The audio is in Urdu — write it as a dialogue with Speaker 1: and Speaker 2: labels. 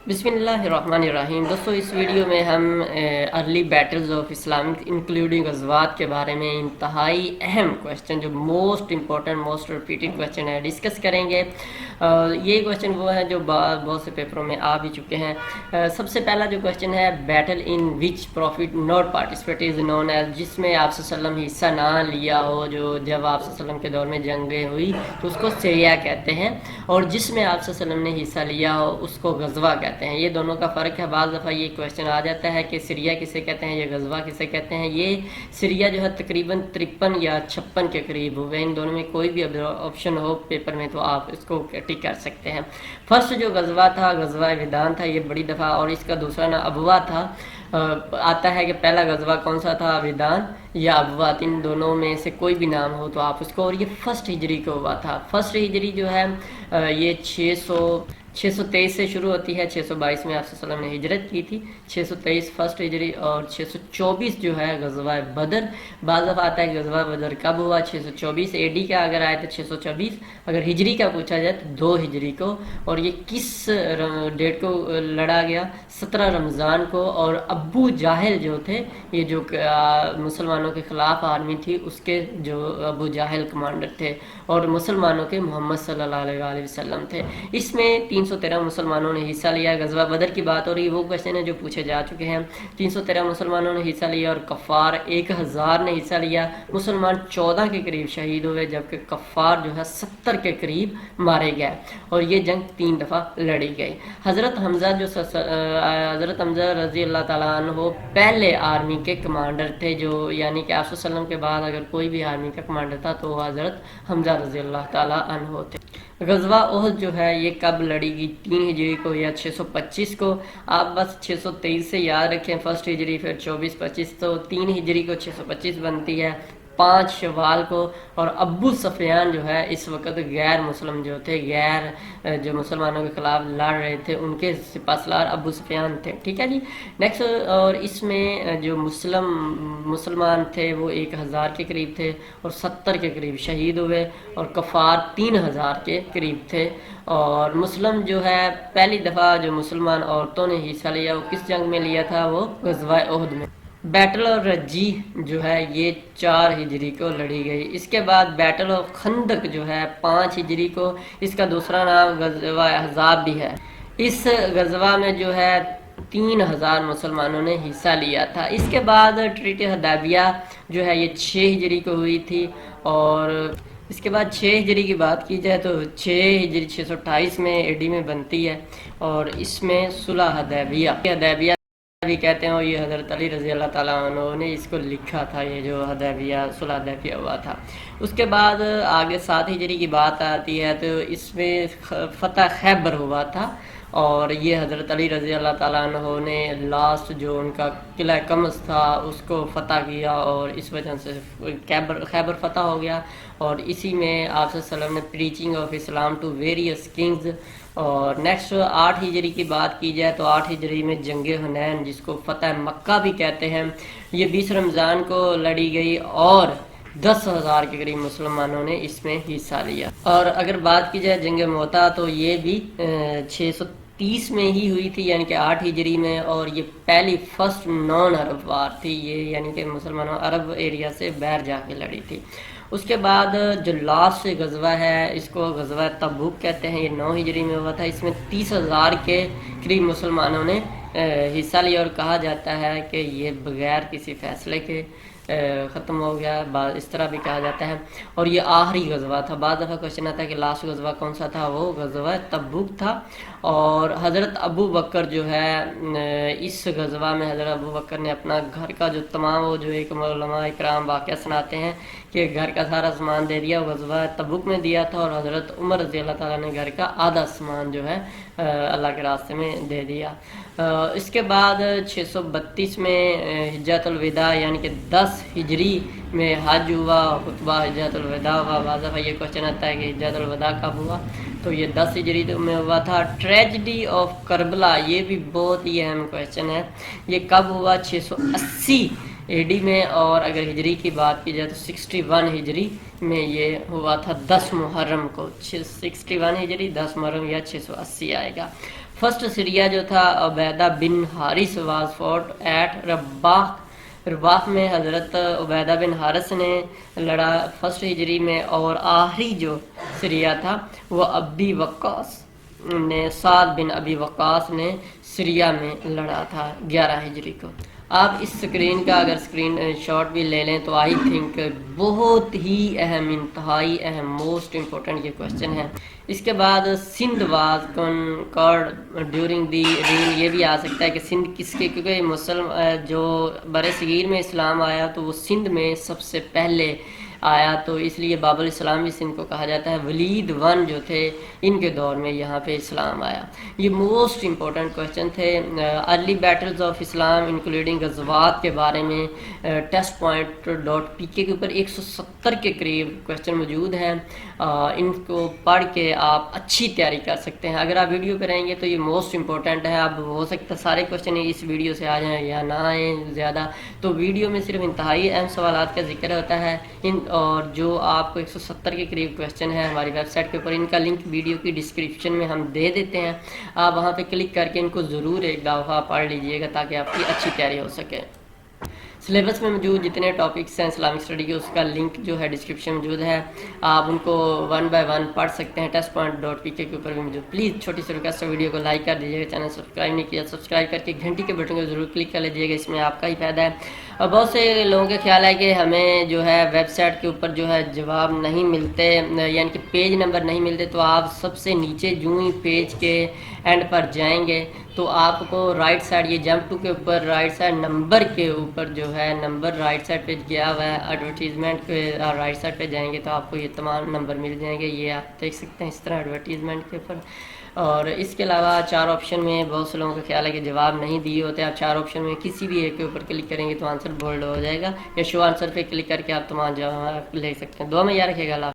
Speaker 1: بسم اللہ الرحمن الرحیم۔ دوستو اس ویڈیو میں ہم early battles of Islamic including غزوات کے بارے میں انتہائی اہم کویشچن جو most important most repeated question ہے ڈسکس کریں گے۔ یہ کویشچن وہ ہے جو بہت سے پیپروں میں آ بھی چکے ہیں۔ سب سے پہلا جو کویشچن ہے battle in which prophet not participate is known as, جس میں آپ صلی اللہ علیہ وسلم حصہ نہ لیا ہو، جو جب آپ صلی اللہ علیہ وسلم کے دور میں جنگیں ہوئی تو اس کو سیہ کہتے ہیں، اور جس میں آپ صلی اللہ علیہ وسلم نے حصہ لیا ہو اس کو غزوہ کہتے ہیں۔ یہ دونوں کا فرق ہے۔ بعض دفعہ یہ کویشچن آ جاتا ہے کہ سیریہ کسے کہتے ہیں، یہ غزوہ کسے کہتے ہیں۔ یہ سیریہ جو ہے تقریباً 53 یا 56 کے قریب ہوئے، ان دونوں میں کوئی بھی آپشن ہو پیپر میں تو آپ اس کو ٹک کر سکتے ہیں۔ فرسٹ جو غزوہ تھا غزوہ ودان تھا، یہ بڑی دفعہ، اور اس کا دوسرا نام ابوا تھا۔ آتا ہے کہ پہلا غزوہ کون سا تھا، ودان یا ابوات، ان دونوں میں سے کوئی بھی نام ہو تو آپ اس کو، اور یہ فرسٹ ہجری کو ہوا تھا۔ فرسٹ ہجری جو ہے یہ 623 سے شروع ہوتی ہے، 622 میں آپ صلی اللہ علیہ وسلم نے ہجرت کی تھی، 623 فرسٹ ہجری، اور 624 جو ہے غزوہ بدر۔ بعض دفعہ آتا ہے کہ غزوہ بدر کب ہوا، 624 اے ڈی کا اگر آئے تو 624، اگر ہجری کا پوچھا جائے تو 2 ہجری کو، اور یہ کس ڈیٹ کو لڑا گیا، 17 رمضان کو، اور ابو جاہل جو تھے، یہ جو مسلمانوں کے خلاف آرمی تھی، اس کے جو ابو جاہل کمانڈر تھے، اور مسلمانوں کے محمد صلی اللہ علیہ وآلہ وسلم تھے۔ اس میں 313 مسلمانوں نے حصہ لیا۔ غزوہ بدر کی بات ہو رہی ہے، وہ کویشچن ہے جو پوچھے جا چکے ہیں۔ 313 مسلمانوں نے حصہ لیا اور کفار 1000 نے حصہ لیا۔ مسلمان 14 کے قریب شہید ہوئے، جبکہ کفار جو ہے 70 کے قریب مارے گئے، اور یہ جنگ 3 دفعہ لڑی گئی۔ حضرت حمزہ رضی اللہ تعالیٰ عنہ پہلے آرمی کے کمانڈر تھے، جو یعنی کہ آپ صلی اللہ علیہ وسلم کے بعد اگر کوئی بھی آرمی کا کمانڈر تھا تو وہ حضرت حمزہ رضی اللہ تعالیٰ عنہ تھے۔ غزوہ احد جو ہے یہ کب لڑی گئی، 3 ہجری کو یا 625 کو؟ آپ بس 623 سے یاد رکھیں فرسٹ ہجری، پھر 24-25، تو 3 ہجری کو 625 بنتی ہے، 5 شوال کو۔ اور ابو سفیان جو ہے اس وقت غیر مسلم جو تھے، جو مسلمانوں کے خلاف لڑ رہے تھے، ان کے سپہ سالار ابو سفیان تھے، ٹھیک ہے جی۔ نیکسٹ، اور اس میں جو مسلمان تھے وہ 1000 کے قریب تھے، اور 70 کے قریب شہید ہوئے، اور کفار 3000 کے قریب تھے۔ اور مسلم جو ہے پہلی دفعہ جو مسلمان عورتوں نے حصہ لیا وہ کس جنگ میں لیا تھا، وہ غزوہ احد میں۔ بیٹل آف رجی جو ہے یہ 4 ہجری کو لڑی گئی۔ اس کے بعد بیٹل آف خندق جو ہے 5 ہجری کو، اس کا دوسرا نام غزوہ احزاب بھی ہے۔ اس غزوہ میں جو ہے 3000 مسلمانوں نے حصہ لیا تھا۔ اس کے بعد ٹریٹی حدیبیہ جو ہے یہ 6 ہجری کو ہوئی تھی، اور اس کے بعد 6 ہجری کی بات کی جائے تو 6 ہجری 628 میں اے ڈی میں بنتی ہے، اور اس میں صلح حدیبیہ بھی کہتے ہیں، اور یہ حضرت علی رضی اللہ تعالیٰ عنہ نے اس کو لکھا تھا، یہ جو حدیبیہ صلح حدیبیہ ہوا تھا۔ اس کے بعد آگے 7 ہجری کی بات آتی ہے تو اس میں فتح خیبر ہوا تھا، اور یہ حضرت علی رضی اللہ تعالیٰ عنہ نے لاسٹ جو ان کا قلعہ قمص تھا اس کو فتح کیا، اور اس وجہ سے خیبر فتح ہو گیا، اور اسی میں آپ صلی اللہ علیہ وسلم نے preaching of Islam to various kings. اور نیکسٹ 8 ہجری کی بات کی جائے تو 8 ہجری میں جنگ حنین، جس کو فتح مکہ بھی کہتے ہیں، یہ 20 رمضان کو لڑی گئی، اور 10,000 کے قریب مسلمانوں نے اس میں حصہ لیا۔ اور اگر بات کی جائے جنگ موتا تو یہ بھی 630 میں ہی ہوئی تھی، یعنی کہ 8 ہجری میں، اور یہ پہلی فرسٹ نان عرب وار تھی، یہ یعنی کہ مسلمانوں عرب ایریا سے باہر جا کے لڑی تھی۔ اس کے بعد جو لاسٹ غزوہ ہے اس کو غزوہ تبوک کہتے ہیں، یہ 9 ہجری میں ہوا تھا۔ اس میں 30,000 کے قریب مسلمانوں نے حصہ لیا، اور کہا جاتا ہے کہ یہ بغیر کسی فیصلے کے ختم ہو گیا، اس طرح بھی کہا جاتا ہے، اور یہ آخری غزوہ تھا۔ بعض دفعہ کوشچن آتا ہے کہ لاسٹ غزوہ کون سا تھا، وہ غزوہ تبوک تھا۔ اور حضرت ابو بکر جو ہے اس غزوہ میں حضرت ابو بکر نے اپنا گھر کا جو تمام، وہ جو ایک علماء اکرام واقعہ سناتے ہیں کہ گھر کا سارا سامان دے دیا، غزوہ تبوک میں دیا تھا، اور حضرت عمر رضی اللہ تعالیٰ نے گھر کا آدھا سامان جو ہے اللہ کے راستے میں دے دیا۔ اس کے بعد 632 میں حجۃ الوداع یعنی کہ 10 ہجری میں حج ہوا، خطبہ حجۃ الوداع ہوا۔ بعض دفعہ یہ کوشچن آتا ہے کہ حجۃ الوداع کب ہوا، تو یہ 10 ہجری میں ہوا تھا۔ ٹریجڈی آف کربلا، یہ بھی بہت ہی اہم کوشچن ہے، یہ کب ہوا، 680 اے ڈی میں، اور اگر ہجری کی بات کی جائے تو 61 ہجری میں یہ ہوا تھا، 10 محرم کو، 61 ہجری 10 محرم یا 680 آئے گا۔ فرسٹ سیریا جو تھا عبیدہ بن حارث واز فوٹ ایٹ رباح میں حضرت عبیدہ بن حارث نے لڑا فرسٹ ہجری میں، اور آخری جو سیریا تھا وہ ابی وقاص نے، سعد بن ابی وقاص نے سیریا میں لڑا تھا 11 ہجری کو۔ آپ اس سکرین کا اگر سکرین شاٹ بھی لے لیں تو آئی تھنک بہت ہی اہم، انتہائی اہم، موسٹ امپورٹنٹ یہ کوشچن ہے۔ اس کے بعد سندھ واز کنکرڈ ڈیورنگ دی رین، یہ بھی آ سکتا ہے کہ سندھ کس کے، کیونکہ جو بر صغیر میں اسلام آیا تو وہ سندھ میں سب سے پہلے آیا، تو اس لیے باب الاسلام بھی سندھ کو کہا جاتا ہے۔ ولید ون جو تھے ان کے دور میں یہاں پہ اسلام آیا۔ یہ موسٹ امپورٹنٹ کوشچن تھے۔ Early battles of Islam including غزوات کے بارے میں TestPoint.pk کے اوپر 170 کے قریب کوشچن موجود ہیں، ان کو پڑھ کے آپ اچھی تیاری کر سکتے ہیں۔ اگر آپ ویڈیو پہ رہیں گے تو یہ موسٹ امپورٹنٹ ہے۔ اب ہو سکتا ہے سارے کوشچن اس ویڈیو سے آ جائیں یا نہ آئیں زیادہ، تو ویڈیو میں صرف انتہائی اہم سوالات کا ذکر ہوتا ہے، اور جو آپ کو 170 کے قریب کوشچن ہیں ہماری ویب سائٹ کے اوپر، ان کا لنک ویڈیو کی ڈسکرپشن میں ہم دے دیتے ہیں، آپ وہاں پہ کلک کر کے ان کو ضرور ایک دفعہ پڑھ لیجئے گا تاکہ آپ کی اچھی تیاری ہو سکے۔ سلیبس میں موجود جتنے ٹاپکس ہیں اسلامک اسٹڈی کے، اس کا لنک جو ہے ڈسکرپشن موجود ہے، آپ ان کو 1 بائی 1 پڑھ سکتے ہیں۔ TestPoint.pk کے اوپر بھی موجود۔ پلیز چھوٹی سی ریکویسٹ ہے، ویڈیو کو لائک کر دیجیے گا، چینل سبسکرائب نہیں کیا سبسکرائب کر کے گھنٹی کے بٹن کو ضرور کلک کر لیجیے گا، اس میں آپ کا ہی فائدہ ہے۔ اور بہت سے لوگوں کا خیال ہے کہ ہمیں جو ہے ویب سائٹ کے اوپر جو ہے جواب نہیں ملتے، یعنی کہ پیج نمبر نہیں ملتے، تو آپ سب سے نیچے جو ہی پیج کے اینڈ پر جائیں گے تو آپ کو رائٹ سائڈ یہ جمپ ٹو کے اوپر رائٹ سائڈ نمبر کے اوپر جو ہے نمبر رائٹ سائڈ پہ گیا ہوا ہے، ایڈورٹیزمنٹ کے رائٹ سائڈ پہ جائیں گے تو آپ کو یہ تمام نمبر مل جائیں گے، یہ آپ دیکھ سکتے ہیں اس طرح ایڈورٹیزمنٹ کے اوپر۔ اور اس کے علاوہ 4 آپشن میں بہت سے لوگوں کا خیال ہے کہ جواب نہیں دیے ہوتے، آپ 4 آپشن میں کسی بھی ایک کے اوپر کلک کریں گے تو آنسر بولڈ ہو جائے گا، یا شو آنسر پہ کلک کر کے آپ تمام جواب لے سکتے ہیں۔ دعا میں یاد رکھیے گا۔ اللہ